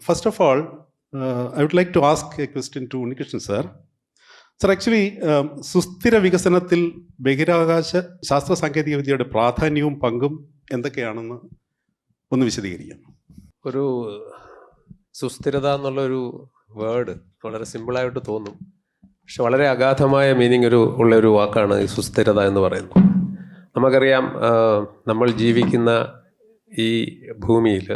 First of all, I would like to ask a question to Unikrishnan sir. Sir, actually, സുസ്ഥിര വികസനത്തിൽ ബഹിരാകാശ ശാസ്ത്ര സാങ്കേതിക വിദ്യയുടെ പ്രാധാന്യവും പങ്കും എന്തൊക്കെയാണെന്ന് ഒന്ന് വിശദീകരിക്കാം. ഒരു സുസ്ഥിരത എന്നുള്ളൊരു വേർഡ് വളരെ സിമ്പിളായിട്ട് തോന്നും, പക്ഷെ വളരെ അഗാധമായ മീനിങ് ഉള്ളൊരു വാക്കാണ് ഈ സുസ്ഥിരത എന്ന് പറയുന്നത്. നമുക്കറിയാം, നമ്മൾ ജീവിക്കുന്ന ഈ ഭൂമിയിൽ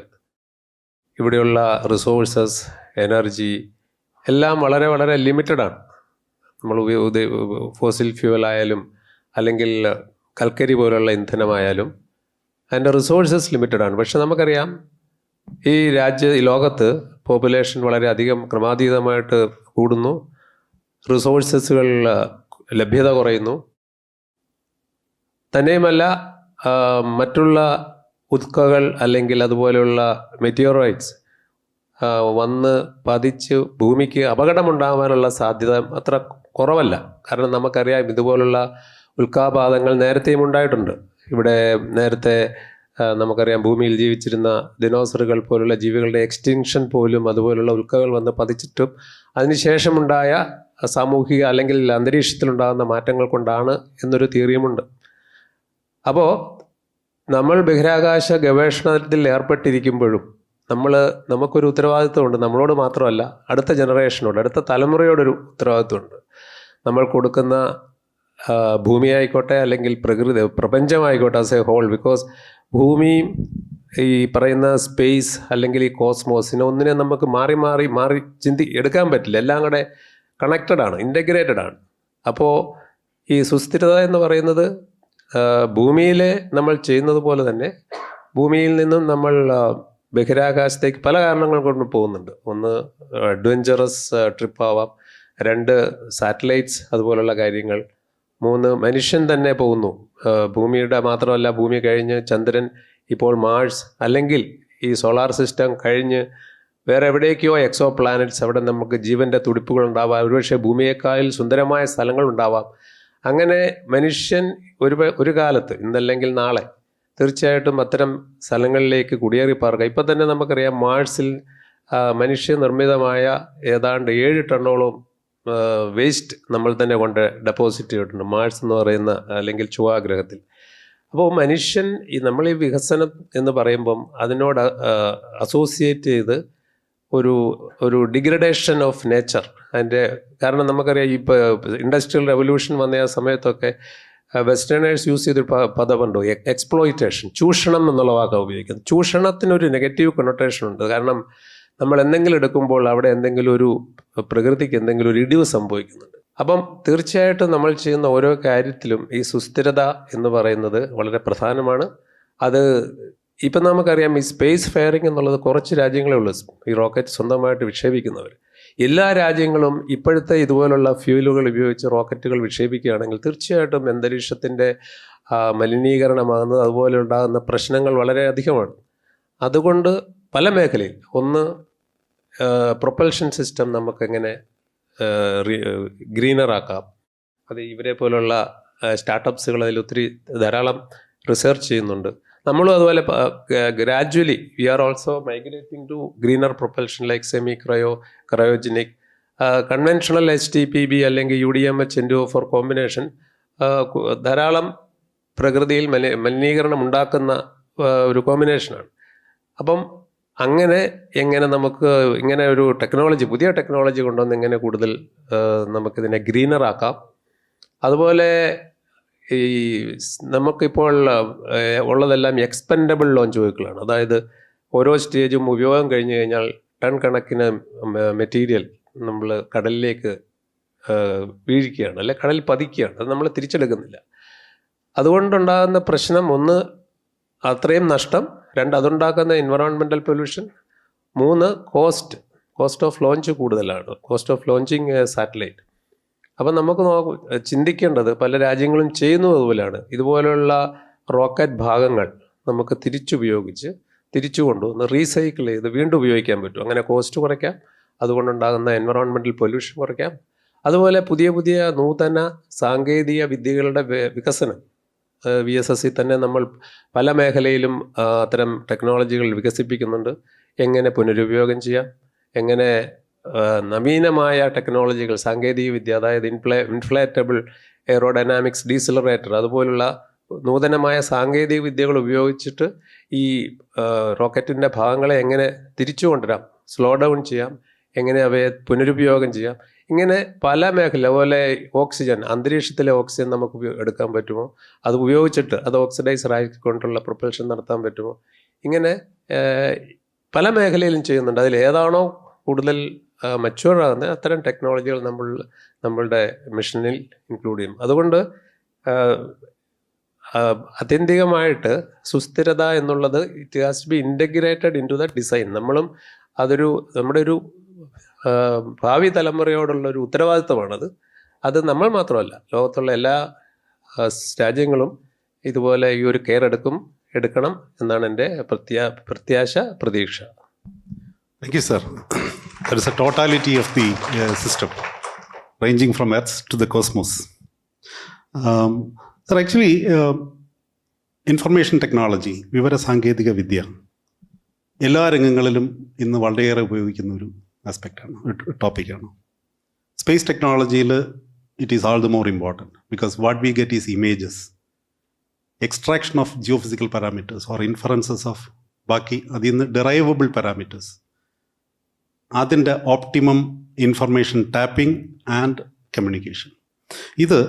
ഇവിടെയുള്ള റിസോഴ്സസ്, എനർജി എല്ലാം വളരെ വളരെ ലിമിറ്റഡാണ്. നമ്മൾ ഫോസിൽ ഫ്യൂവൽ ആയാലും അല്ലെങ്കിൽ കൽക്കരി പോലുള്ള ഇന്ധനമായാലും അതിൻ്റെ റിസോഴ്സസ് ലിമിറ്റഡാണ്. പക്ഷെ നമുക്കറിയാം, ഈ ലോകത്ത് പോപ്പുലേഷൻ വളരെയധികം ക്രമാതീതമായിട്ട് കൂടുന്നു, റിസോഴ്സസുകൾ ലഭ്യത കുറയുന്നു. തന്നെയുമല്ല, മറ്റുള്ള ഉൽക്കകൾ അല്ലെങ്കിൽ അതുപോലെയുള്ള മെറ്റീരിയൽസ് വന്ന് പതിച്ച് ഭൂമിക്ക് അപകടമുണ്ടാകാനുള്ള സാധ്യത അത്ര കുറവല്ല. കാരണം നമുക്കറിയാം, ഇതുപോലുള്ള ഉൽക്കാപാതങ്ങൾ നേരത്തെയും ഉണ്ടായിട്ടുണ്ട്. ഇവിടെ നേരത്തെ നമുക്കറിയാം, ഭൂമിയിൽ ജീവിച്ചിരുന്ന ദിനോസറുകൾ പോലുള്ള ജീവികളുടെ എക്സ്റ്റിങ്ഷൻ പോലും അതുപോലുള്ള ഉൽക്കകൾ വന്ന് പതിച്ചിട്ടും അതിനുശേഷമുണ്ടായ സാമൂഹിക അല്ലെങ്കിൽ അന്തരീക്ഷത്തിലുണ്ടാകുന്ന മാറ്റങ്ങൾ കൊണ്ടാണ് എന്നൊരു തിയറിയുമുണ്ട്. അപ്പോൾ നമ്മൾ ബഹിരാകാശ ഗവേഷണത്തിൽ ഏർപ്പെട്ടിരിക്കുമ്പോഴും നമുക്കൊരു ഉത്തരവാദിത്വമുണ്ട്. നമ്മളോട് മാത്രമല്ല, അടുത്ത ജനറേഷനോട്, അടുത്ത തലമുറയോടൊരു ഉത്തരവാദിത്വമുണ്ട്. നമ്മൾ കൊടുക്കുന്ന ഭൂമിയായിക്കോട്ടെ അല്ലെങ്കിൽ പ്രപഞ്ചമായിക്കോട്ടെ ആസ് എ ഹോൾ. ബിക്കോസ് ഭൂമി, ഈ പറയുന്ന സ്പേസ് അല്ലെങ്കിൽ ഈ കോസ്മോസിനെ ഒന്നിനെ നമുക്ക് മാറി മാറി മാറി എടുക്കാൻ പറ്റില്ല. എല്ലാം കൂടെ കണക്റ്റഡ് ആണ്, ഇൻ്റഗ്രേറ്റഡ് ആണ്. അപ്പോൾ ഈ സുസ്ഥിരത എന്ന് പറയുന്നത് ഭൂമിയിലെ നമ്മൾ ചെയ്യുന്നത് പോലെ തന്നെ ഭൂമിയിൽ നിന്നും നമ്മൾ ബഹിരാകാശത്തേക്ക് പല കാരണങ്ങൾ കൊണ്ട് പോകുന്നുണ്ട്. ഒന്ന്, അഡ്വഞ്ചറസ് ട്രിപ്പ് ആവാം. 2, സാറ്റലൈറ്റ്സ് അതുപോലുള്ള കാര്യങ്ങൾ. 3, മനുഷ്യൻ തന്നെ പോകുന്നു. ഭൂമിയുടെ മാത്രമല്ല, ഭൂമി കഴിഞ്ഞ് ചന്ദ്രൻ, ഇപ്പോൾ മാഴ്സ്, അല്ലെങ്കിൽ ഈ സോളാർ സിസ്റ്റം കഴിഞ്ഞ് വേറെ എവിടേക്കോ എക്സോ പ്ലാനറ്റ്സ്, അവിടെ നമുക്ക് ജീവൻ്റെ തുടിപ്പുകൾ ഉണ്ടാവാം. ഒരുപക്ഷെ ഭൂമിയേക്കാൾ സുന്ദരമായ സ്ഥലങ്ങൾ ഉണ്ടാവാം. അങ്ങനെ മനുഷ്യൻ ഒരു കാലത്ത്, ഇന്നല്ലെങ്കിൽ നാളെ, തീർച്ചയായിട്ടും അത്തരം സ്ഥലങ്ങളിലേക്ക് കുടിയേറി പാർക്കുക. ഇപ്പം തന്നെ നമുക്കറിയാം, മാഴ്സിൽ മനുഷ്യനിർമ്മിതമായ ഏതാണ്ട് 7 ടണ്ണോളം വേസ്റ്റ് നമ്മൾ തന്നെ കൊണ്ട് ഡെപ്പോസിറ്റ് ചെയ്തിട്ടുണ്ട് മാഴ്സ് എന്ന് പറയുന്ന അല്ലെങ്കിൽ ചൊവ്വാഗ്രഹത്തിൽ. അപ്പോൾ മനുഷ്യൻ നമ്മൾ ഈ വികസനം എന്ന് പറയുമ്പം അതിനോട് അസോസിയേറ്റ് ചെയ്ത് ഒരു ഡിഗ്രഡേഷൻ ഓഫ് നേച്ചർ കാരണം നമുക്കറിയാം, ഇപ്പോൾ ഇൻഡസ്ട്രിയൽ റെവല്യൂഷൻ വന്ന ആ സമയത്തൊക്കെ വെസ്റ്റേണേഴ്സ് യൂസ് ചെയ്തൊരു പദമുണ്ടോ, എക്സ്പ്ലോയിറ്റേഷൻ, ചൂഷണം എന്നുള്ള വാക്കാണ് ഉപയോഗിക്കുന്നത്. ചൂഷണത്തിനൊരു നെഗറ്റീവ് കൊണോട്ടേഷൻ ഉണ്ട്. കാരണം നമ്മൾ എന്തെങ്കിലും എടുക്കുമ്പോൾ അവിടെ എന്തെങ്കിലും പ്രകൃതിക്ക് എന്തെങ്കിലും ഒരു ഇടിവ് സംഭവിക്കുന്നുണ്ട്. അപ്പം തീർച്ചയായിട്ടും നമ്മൾ ചെയ്യുന്ന ഓരോ കാര്യത്തിലും ഈ സുസ്ഥിരത എന്ന് പറയുന്നത് വളരെ പ്രധാനമാണ്. അത് ഇപ്പം നമുക്കറിയാം, ഈ സ്പേസ് ഫെയറിംഗ് എന്നുള്ളത് കുറച്ച് രാജ്യങ്ങളേ ഉള്ളൂ, ഈ റോക്കറ്റ് സ്വന്തമായിട്ട് വിക്ഷേപിക്കുന്നവർ. എല്ലാ രാജ്യങ്ങളും ഇപ്പോഴത്തെ ഇതുപോലുള്ള ഫ്യൂലുകൾ ഉപയോഗിച്ച് റോക്കറ്റുകൾ വിക്ഷേപിക്കുകയാണെങ്കിൽ തീർച്ചയായിട്ടും അന്തരീക്ഷത്തിൻ്റെ മലിനീകരണമാകുന്നത്, അതുപോലെ ഉണ്ടാകുന്ന പ്രശ്നങ്ങൾ വളരെ അധികമാണ്. അതുകൊണ്ട് പല മേഖലയിൽ, ഒന്ന്, പ്രൊപ്പൽഷൻ സിസ്റ്റം നമുക്കെങ്ങനെ ഗ്രീനറാക്കാം. അത് ഇവരെ പോലുള്ള സ്റ്റാർട്ടപ്സുകൾ അതിൽ ധാരാളം റിസർച്ച് ചെയ്യുന്നുണ്ട്. നമ്മളും അതുപോലെ gradually we are also migrating to greener propulsion like semi cryogenic, conventional HTPB അല്ലെങ്കിൽ UDMH NO ഫോർ കോമ്പിനേഷൻ ധാരാളം പ്രകൃതിയിൽ മലിനീകരണം ഉണ്ടാക്കുന്ന ഒരു കോമ്പിനേഷനാണ്. അപ്പം എങ്ങനെ നമുക്ക് ഇങ്ങനെ ഒരു പുതിയ ടെക്നോളജി കൊണ്ടുവന്ന് എങ്ങനെ കൂടുതൽ നമുക്കിതിനെ ഗ്രീനറാക്കാം. അതുപോലെ ഈ നമുക്കിപ്പോൾ ഉള്ളതെല്ലാം എക്സ്പെൻഡബിൾ ലോഞ്ച് വെഹിക്കിളാണ്. അതായത് ഓരോ സ്റ്റേജും ഉപയോഗം കഴിഞ്ഞ് കഴിഞ്ഞാൽ ടൺ കണക്കിന് മെറ്റീരിയൽ നമ്മൾ കടലിലേക്ക് വീഴിക്കുകയാണ്, അല്ലെ കടലിൽ പതിക്കുകയാണ്. അത് നമ്മൾ തിരിച്ചെടുക്കുന്നില്ല. അതുകൊണ്ടുണ്ടാകുന്ന പ്രശ്നം, ഒന്ന്, അത്രയും നഷ്ടം. 2, അതുണ്ടാക്കുന്ന environmental pollution. 3, cost of launch കൂടുതലാണ്, കോസ്റ്റ് ഓഫ് ലോഞ്ചിങ് സാറ്റലൈറ്റ്. അപ്പം നമുക്ക് ചിന്തിക്കേണ്ടത്, പല രാജ്യങ്ങളും ചെയ്യുന്നത് അതുപോലെയാണ്. ഇതുപോലുള്ള റോക്കറ്റ് ഭാഗങ്ങൾ നമുക്ക് തിരിച്ചു കൊണ്ടുവന്ന് റീസൈക്കിൾ ചെയ്ത് വീണ്ടും ഉപയോഗിക്കാൻ പറ്റും. അങ്ങനെ കോസ്റ്റ് കുറയ്ക്കാം, അതുകൊണ്ടുണ്ടാകുന്ന എൻവറോൺമെൻറ്റൽ പൊല്യൂഷൻ കുറയ്ക്കാം. അതുപോലെ പുതിയ നൂതന സാങ്കേതിക വിദ്യകളുടെ വികസനം, VSSC തന്നെ നമ്മൾ പല മേഖലയിലും അത്തരം ടെക്നോളജികൾ വികസിപ്പിക്കുന്നുണ്ട്. എങ്ങനെ പുനരുപയോഗം ചെയ്യാം, എങ്ങനെ നവീനമായ ടെക്നോളജികൾ, സാങ്കേതിക വിദ്യ, അതായത് ഇൻഫ്ലേറ്റബിൾ എയറോഡൈനാമിക്സ് ഡീസിലറേറ്റർ അതുപോലുള്ള നൂതനമായ സാങ്കേതിക വിദ്യകൾ ഉപയോഗിച്ചിട്ട് ഈ റോക്കറ്റിൻ്റെ ഭാഗങ്ങളെ എങ്ങനെ തിരിച്ചു കൊണ്ടുവരാം, സ്ലോ ഡൗൺ ചെയ്യാം, എങ്ങനെ അവയെ പുനരുപയോഗം ചെയ്യാം, ഇങ്ങനെ പല മേഖല. അതുപോലെ ഓക്സിജൻ, അന്തരീക്ഷത്തിലെ ഓക്സിജൻ നമുക്ക് എടുക്കാൻ പറ്റുമോ, അത് ഉപയോഗിച്ചിട്ട് അത് ഓക്സിഡൈസർ ആയിക്കൊണ്ടുള്ള പ്രൊപ്പൽഷൻ നടത്താൻ പറ്റുമോ, ഇങ്ങനെ പല മേഖലയിലും ചെയ്യുന്നുണ്ട്. അതിൽ ഏതാണോ കൂടുതൽ മച്യൂർ ആകുന്നത് അത്തരം ടെക്നോളജികൾ നമ്മളുടെ മിഷനിൽ ഇൻക്ലൂഡ് ചെയ്യും. അതുകൊണ്ട് ആത്യന്തികമായിട്ട് സുസ്ഥിരത എന്നുള്ളത് it has to be integrated into the design. നമ്മളും നമ്മുടെ ഒരു ഭാവി തലമുറയോടുള്ള ഒരു ഉത്തരവാദിത്തമാണത്. അത് നമ്മൾ മാത്രമല്ല, ലോകത്തുള്ള എല്ലാ രാജ്യങ്ങളും ഇതുപോലെ ഈ ഒരു കെയർ എടുക്കണം എന്നാണ് എൻ്റെ പ്രതീക്ഷ. Thank you, sir. There is a totality of the system, ranging from Earth to the cosmos. Sir, actually, information technology, വിവര സാങ്കേതിക വിദ്യ എല്ലാ രംഗങ്ങളിലും ഇന്ന് വളരെയേറെ ഉപയോഗിക്കുന്ന ഒരു ആസ്പെക്റ്റാണ്, ഒരു ടോപ്പിക്കാണ്. സ്പേസ് ടെക്നോളജിയിൽ it is all the more important because what we get is images, extraction of geophysical parameters or inferences of ബാക്കി അതിൽ നിന്ന് ഡെറൈവബിൾ പാരാമീറ്റേഴ്സ്, അതിൻ്റെ optimum information tapping and communication, ഇത്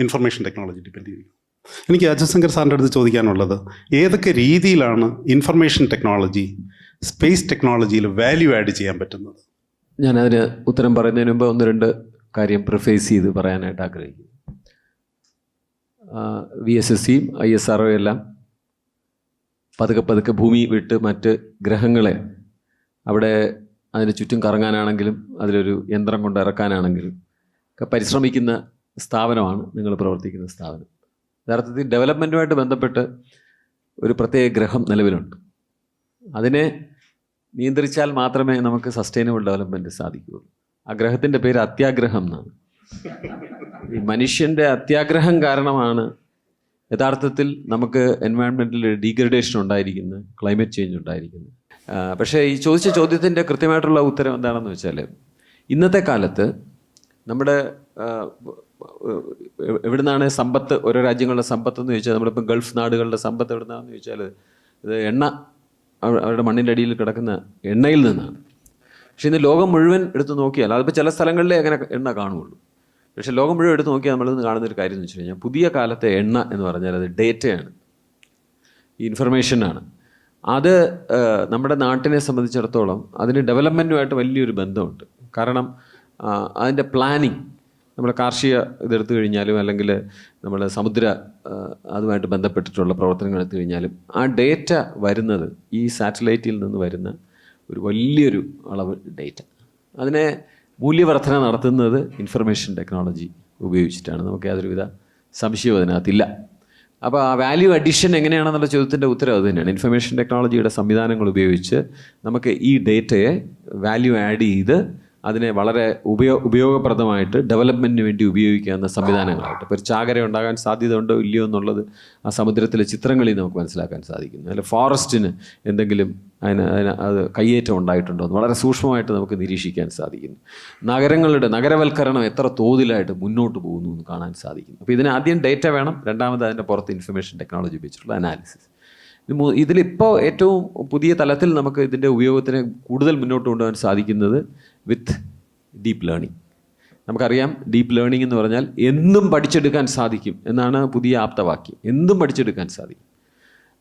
ഇൻഫർമേഷൻ ടെക്നോളജി ഡിപ്പെൻഡ് ചെയ്യും. എനിക്ക് അജയശങ്കർ സാറിൻ്റെ അടുത്ത് ചോദിക്കാനുള്ളത്, ഏതൊക്കെ രീതിയിലാണ് ഇൻഫർമേഷൻ ടെക്നോളജി സ്പേസ് ടെക്നോളജിയിൽ വാല്യൂ ആഡ് ചെയ്യാൻ പറ്റുന്നത്? ഞാനതിന് ഉത്തരം പറയുന്നതിന് മുമ്പ് ഒന്ന് രണ്ട് കാര്യം പ്രിഫേസ് ചെയ്ത് പറയാനായിട്ട് ആഗ്രഹിക്കുന്നു. VSSCയും ISRO എല്ലാം പതുക്കെ ഭൂമി വിട്ട് മറ്റ് ഗ്രഹങ്ങളെ അവിടെ അതിന് ചുറ്റും കറങ്ങാനാണെങ്കിലും അതിലൊരു യന്ത്രം കൊണ്ട് ഇറക്കാനാണെങ്കിലും ഒക്കെ പരിശ്രമിക്കുന്ന സ്ഥാപനമാണ് നിങ്ങൾ പ്രവർത്തിക്കുന്ന സ്ഥാപനം. യഥാർത്ഥത്തിൽ ഡെവലപ്മെൻറ്റുമായിട്ട് ബന്ധപ്പെട്ട് ഒരു പ്രത്യേക ഗ്രഹം നിലവിലുണ്ട്. അതിനെ നിയന്ത്രിച്ചാൽ മാത്രമേ നമുക്ക് സസ്റ്റൈനബിൾ ഡെവലപ്മെൻറ്റ് സാധിക്കുകയുള്ളൂ. ആ ഗ്രഹത്തിൻ്റെ പേര് അത്യാഗ്രഹം എന്നാണ്. ഈ മനുഷ്യൻ്റെ അത്യാഗ്രഹം കാരണമാണ് യഥാർത്ഥത്തിൽ നമുക്ക് എൻവയോൺമെൻറ്റിൽ ഡീഗ്രഡേഷൻ ഉണ്ടായിരിക്കുന്നത്, ക്ലൈമറ്റ് ചേഞ്ച് ഉണ്ടായിരിക്കുന്നത്. പക്ഷേ ഈ ചോദിച്ച ചോദ്യത്തിൻ്റെ കൃത്യമായിട്ടുള്ള ഉത്തരം എന്താണെന്ന് വെച്ചാൽ, ഇന്നത്തെ കാലത്ത് നമ്മുടെ എവിടുന്നാണ് സമ്പത്ത്, ഓരോ രാജ്യങ്ങളുടെ സമ്പത്ത് എന്ന് ചോദിച്ചാൽ, നമ്മളിപ്പം ഗൾഫ് നാടുകളുടെ സമ്പത്ത് എവിടുന്നാണെന്ന് ചോദിച്ചാൽ ഇത് എണ്ണ, അവരുടെ മണ്ണിൻ്റെ അടിയിൽ കിടക്കുന്ന എണ്ണയിൽ നിന്നാണ്. പക്ഷേ ഇന്ന് ലോകം മുഴുവൻ എടുത്ത് നോക്കിയാൽ, അതിപ്പോൾ ചില സ്ഥലങ്ങളിലേ അങ്ങനെ എണ്ണ കാണുകയുള്ളൂ. പക്ഷേ ലോകം മുഴുവൻ എടുത്ത് നോക്കിയാൽ നമ്മളിന്ന് കാണുന്നൊരു കാര്യം എന്ന് വെച്ച് കഴിഞ്ഞാൽ, പുതിയ കാലത്തെ എണ്ണ എന്ന് പറഞ്ഞാൽ അത് ഡേറ്റയാണ്, ഇൻഫർമേഷനാണ്. അത് നമ്മുടെ നാട്ടിനെ സംബന്ധിച്ചിടത്തോളം അതിന് ഡെവലപ്മെൻറ്റുമായിട്ട് വലിയൊരു ബന്ധമുണ്ട്. കാരണം അതിൻ്റെ പ്ലാനിങ്, നമ്മുടെ കാർഷിക ഇതെടുത്തു കഴിഞ്ഞാലും അല്ലെങ്കിൽ നമ്മൾ സമുദ്ര അതുമായിട്ട് ബന്ധപ്പെട്ടിട്ടുള്ള പ്രവർത്തനങ്ങൾ എടുത്തു കഴിഞ്ഞാലും ആ ഡേറ്റ വരുന്നത് ഈ സാറ്റലൈറ്റിൽ നിന്ന് വരുന്ന ഒരു വലിയൊരു അളവ് ഡേറ്റ. അതിനെ മൂല്യവർദ്ധന നടത്തുന്നത് ഇൻഫർമേഷൻ ടെക്നോളജി ഉപയോഗിച്ചിട്ടാണ്. നമുക്ക് യാതൊരുവിധ സംശയവും അതിനകത്തില്ല. അപ്പോൾ ആ വാല്യൂ അഡീഷൻ എങ്ങനെയാണെന്നുള്ള ചോദ്യത്തിൻ്റെ ഉത്തരം അത് തന്നെയാണ്. ഇൻഫർമേഷൻ ടെക്നോളജിയുടെ സംവിധാനങ്ങൾ ഉപയോഗിച്ച് നമുക്ക് ഈ ഡേറ്റയെ വാല്യൂ ആഡ് ചെയ്ത് അതിനെ വളരെ ഉപയോഗപ്രദമായിട്ട് ഡെവലപ്മെൻറ്റിന് വേണ്ടി ഉപയോഗിക്കാവുന്ന സംവിധാനങ്ങളായിട്ട്. ഇപ്പോൾ ഒരു ചാകര ഉണ്ടാകാൻ സാധ്യത ഉണ്ടോ ഇല്ലയോ എന്നുള്ളത് ആ സമുദ്രത്തിലെ ചിത്രങ്ങളിൽ നമുക്ക് മനസ്സിലാക്കാൻ സാധിക്കുന്നു. അല്ല ഫോറസ്റ്റിന് എന്തെങ്കിലും അത് കയ്യേറ്റം ഉണ്ടായിട്ടുണ്ടോ എന്ന് വളരെ സൂക്ഷ്മമായിട്ട് നമുക്ക് നിരീക്ഷിക്കാൻ സാധിക്കുന്നു. നഗരവൽക്കരണം എത്ര തോതിലായിട്ട് മുന്നോട്ട് പോകുന്നു എന്ന് കാണാൻ സാധിക്കുന്നു. അപ്പോൾ ഇതിന് ആദ്യം ഡേറ്റ വേണം, രണ്ടാമത് അതിൻ്റെ പുറത്ത് ഇൻഫർമേഷൻ ടെക്നോളജി ഉപയോഗിച്ചിട്ടുള്ള അനാലിസിസ്. ഇതിലിപ്പോൾ ഏറ്റവും പുതിയ തലത്തിൽ നമുക്ക് ഇതിൻ്റെ ഉപയോഗത്തിനെ കൂടുതൽ മുന്നോട്ട് കൊണ്ടുപോകാൻ സാധിക്കുന്നത് വിത്ത് ഡീപ്പ് ലേണിംഗ്. നമുക്കറിയാം, ഡീപ്പ് ലേണിംഗ് എന്ന് പറഞ്ഞാൽ എന്തും പഠിച്ചെടുക്കാൻ സാധിക്കും എന്നാണ് പുതിയ ആപ്തവാക്യം. എന്തും പഠിച്ചെടുക്കാൻ സാധിക്കും.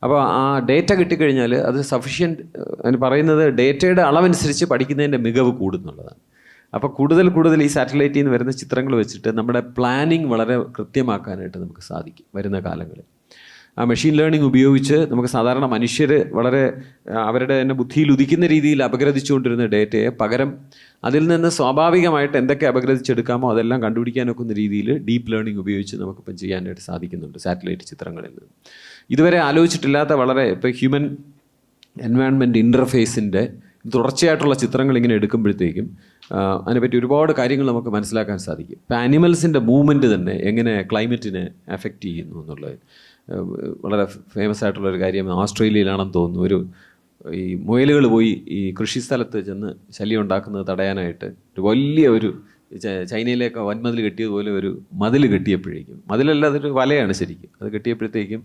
അപ്പോൾ ആ ഡേറ്റ കിട്ടിക്കഴിഞ്ഞാൽ അത് സഫിഷ്യൻറ്റ്, അതിന് പറയുന്നത് ഡേറ്റയുടെ അളവനുസരിച്ച് പഠിക്കുന്നതിൻ്റെ മികവ് കൂടുന്നുള്ളതാണ്. അപ്പോൾ കൂടുതൽ ഈ സാറ്റലൈറ്റിൽ നിന്ന് വരുന്ന ചിത്രങ്ങൾ വെച്ചിട്ട് നമ്മുടെ പ്ലാനിങ് വളരെ കൃത്യമാക്കാനായിട്ട് നമുക്ക് സാധിക്കും വരുന്ന കാലങ്ങളിൽ. ആ മെഷീൻ ലേണിംഗ് ഉപയോഗിച്ച് നമുക്ക് സാധാരണ മനുഷ്യർ വളരെ അവരുടെ തന്നെ ബുദ്ധിയിൽ ഉദിക്കുന്ന രീതിയിൽ അപഗ്രഥിച്ചുകൊണ്ടിരുന്ന ഡേറ്റയെ പകരം അതിൽ നിന്ന് സ്വാഭാവികമായിട്ട് എന്തൊക്കെ അപഗ്രഥിച്ചെടുക്കാമോ അതെല്ലാം കണ്ടുപിടിക്കാനൊക്കുന്ന രീതിയിൽ ഡീപ്പ് ലേണിംഗ് ഉപയോഗിച്ച് നമുക്കിപ്പം ചെയ്യാനായിട്ട് സാധിക്കുന്നുണ്ട് സാറ്റലൈറ്റ് ചിത്രങ്ങളിൽ നിന്ന്. ഇതുവരെ ആലോചിച്ചിട്ടില്ലാത്ത വളരെ ഇപ്പോൾ ഹ്യൂമൻ എൻവയോൺമെൻറ്റ് ഇൻ്റർഫേസിൻ്റെ തുടർച്ചയായിട്ടുള്ള ചിത്രങ്ങൾ ഇങ്ങനെ എടുക്കുമ്പോഴത്തേക്കും അതിനെപ്പറ്റി ഒരുപാട് കാര്യങ്ങൾ നമുക്ക് മനസ്സിലാക്കാൻ സാധിക്കും. ഇപ്പോൾ ആനിമൽസിൻ്റെ മൂവ്മെൻറ്റ് തന്നെ എങ്ങനെ ക്ലൈമറ്റിനെ അഫക്റ്റ് ചെയ്യുന്നു എന്നുള്ളത് വളരെ ഫേമസ് ആയിട്ടുള്ളൊരു കാര്യം. ഓസ്ട്രേലിയയിലാണെന്ന് തോന്നുന്നു, ഒരു ഈ മുയലുകൾ പോയി ഈ കൃഷി സ്ഥലത്ത് ചെന്ന് ശല്യം ഉണ്ടാക്കുന്നത് തടയാനായിട്ട് ഒരു വലിയ ഒരു ചൈനയിലേക്ക് വൻമതിൽ കെട്ടിയതുപോലെ ഒരു മതിൽ കെട്ടിയപ്പോഴേക്കും, മതിലല്ല അതൊരു വലയാണ് ശരിക്കും, അത് കെട്ടിയപ്പോഴത്തേക്കും